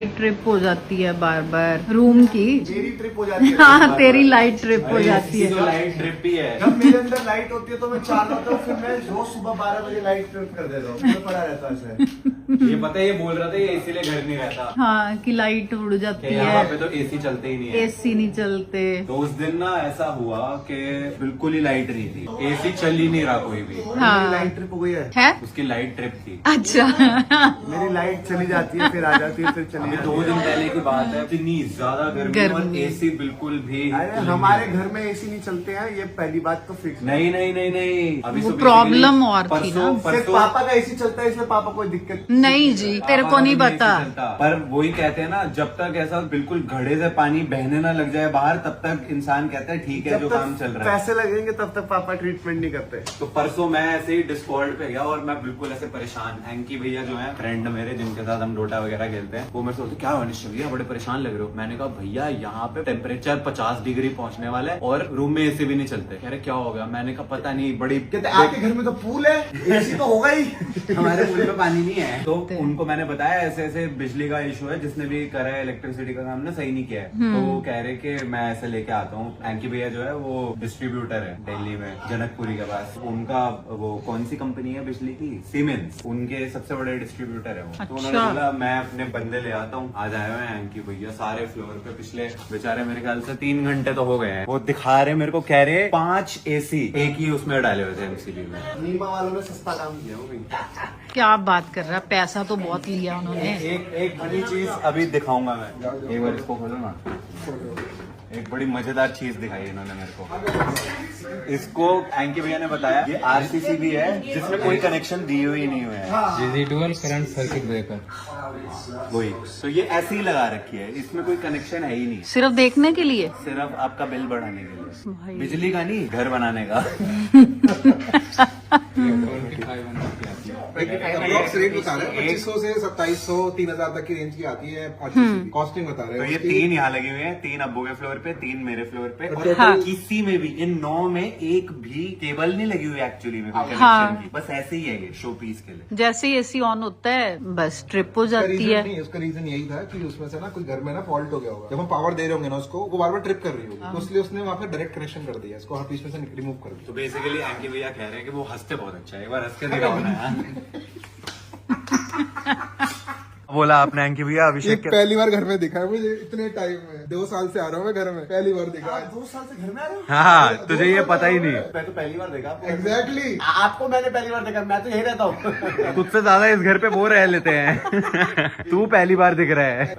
Trip हो जाती है बार बार रूम की। मेरी ट्रिप हो जाती है। हाँ तेरी लाइट ट्रिप हो जाती है। तो लाइट ट्रिप ही है। जब मेरे अंदर लाइट होती है तो मैं चार होता हूँ, फिर मैं रोज सुबह 12 बजे लाइट ट्रिप कर देता हूँ, मैं पड़ा रहता है ऐसे। ये पता है, ये बोल रहा था ये इसीलिए घर नहीं रहता हाँ कि लाइट उड़ जाती कि यहाँ पे है, तो एसी चलते ही नहीं है। एसी नहीं चलते। तो उस दिन ना ऐसा हुआ कि बिल्कुल ही लाइट नहीं थी, एसी चल ही नहीं रहा कोई भी। हाँ। मेरी लाइट ट्रिप हो गई है उसकी लाइट ट्रिप थी। अच्छा। मेरी लाइट चली जाती है, फिर आ जाती है, फिर चली अभी जाती 2 दिन पहले की बात है, इतनी ज्यादा गर्मी और गर्मी। एसी बिल्कुल भी। अरे हमारे घर में एसी नहीं चलते हैं, ये पहली बात तो फिक्स। नहीं नहीं नहीं नहीं, अभी वो तो प्रॉब्लम और थी परसों ना। सिर्फ परसों पापा का एसी चलता है, इसमें पापा कोई दिक्कत नहीं जी तेरे को नहीं पापा का पता। AC चलता। पर वही कहते हैं ना, जब तक ऐसा बिल्कुल घड़े से पानी बहने ना लग जाए बाहर, तब तक इंसान कहता है ठीक है जब जो तक काम चल रहा है। पैसे लगेंगे तब तक पापा ट्रीटमेंट नहीं करते। तो परसों मैं ऐसे ही डिस्कॉर्ड पे गया और मैं बिल्कुल ऐसे परेशान, एंकी भैया जो है फ्रेंड मेरे जिनके साथ हम डोटा वगैरह खेलते हैं, वो मेरे से बोलते क्या हुआ निश्चय भैया बड़े परेशान लग रहे हो। मैंने कहा भैया यहाँ पे टेम्परेचर 50 डिग्री पहुंचने वाला है और रूम में एसी भी नहीं चलते। कह रहे क्या हो गया। मैंने कहा पता नहीं, बड़ी कहते आपके घर में तो पूल है, एसी तो होगा ही। हमारे पूल में पानी नहीं है। तो उनको मैंने बताया ऐसे ऐसे बिजली का इशू है, जिसने भी करा है इलेक्ट्रिसिटी का काम ना सही नहीं किया है। तो वो कह रहे कि मैं ऐसे लेके आता हूँ। एंकी भैया जो है वो डिस्ट्रीब्यूटर है दिल्ली में, जनकपुरी के पास। उनका वो कौन सी कंपनी है बिजली की, सीमेंस, उनके सबसे बड़े डिस्ट्रीब्यूटर है वो। तो उन्होंने बोला मैं अपने बंदे ले आता हूँ। आज आए हुए हैं एंकी भैया सारे फ्लोर पे। पिछले बेचारे मेरे ख्याल से 3 घंटे तो हो गए हैं। वो दिखा रहे मेरे को, कह रहे 5 एसी एक ही उसमें डाले हुए थे एमसीबी में। नीमा वालों ने सस्ता काम किया वो भी। क्या बात कर रहा है, पैसा तो बहुत लिया उन्होंने। एक बड़ी चीज अभी दिखाऊंगा मैं, एक बार इसको खोलो ना। एक बड़ी मजेदार चीज दिखाई इन्होंने मेरे को। इसको एंकी भैया ने बताया ये आरसीसी भी है, जिसमें कोई कनेक्शन दिए हुए ही नहीं हुए हैं। Residual current circuit breaker. वही तो ये ऐसे ही लगा रखी है, इसमें कोई कनेक्शन है ही नहीं, सिर्फ देखने के लिए। सिर्फ आपका बिल बढ़ाने के लिए, भाई। बिजली का नहीं, घर बनाने का। अप्रॉक्स रेट बता रहे हैं 2500 से 2700 3000 तक की रेंज की आती है। कॉस्टिंग बता रहे तो हैं ये उसकी। 3 यहाँ लगे हुए हैं, 3 अब्बू के फ्लोर पे, 3 मेरे फ्लोर पे। और हाँ। किसी में भी इन 9 में एक भी केबल नहीं लगी हुई एक्चुअली में, कोई हाँ। कनेक्शन की। बस ऐसे ही है ये शो पीस के लिए। जैसे ही एसी ऑन होता है बस ट्रिप हो उसका जाती रीजन है। नहीं, उसका रीजन यही था कि उसमें से ना कोई घर में ना फॉल्ट हो गया होगा। जब हम पावर दे रहे होंगे ना उसको, वो बार बार ट्रिप कर रही होगी, तो इसलिए उसने वहाँ पे डायरेक्ट कनेक्शन कर दिया, इसको बीच में से रिमूव कर दिया। तो बेसिकली एंकी भैया कह रहे हैं कि वो हंसते बहुत अच्छा है, एक बार हंस के दिखाओ ना। बोला आपने एंकी भैया ये अभिषेक के पहली बार घर में दिखा है मुझे, इतने टाइम में 2 साल से आ रहा हूँ मैं घर में, पहली बार दिखा आप है। 2 साल से घर में आ रहे हो? हाँ तुझे ये पता ही नहीं। मैं तो पहली बार देखा आपको। एग्जैक्टली। आपको मैंने पहली बार देखा, मैं तो यही रहता हूँ। तुझसे ज्यादा इस घर पे वो रह लेते हैं। तू पहली बार दिख रहा है।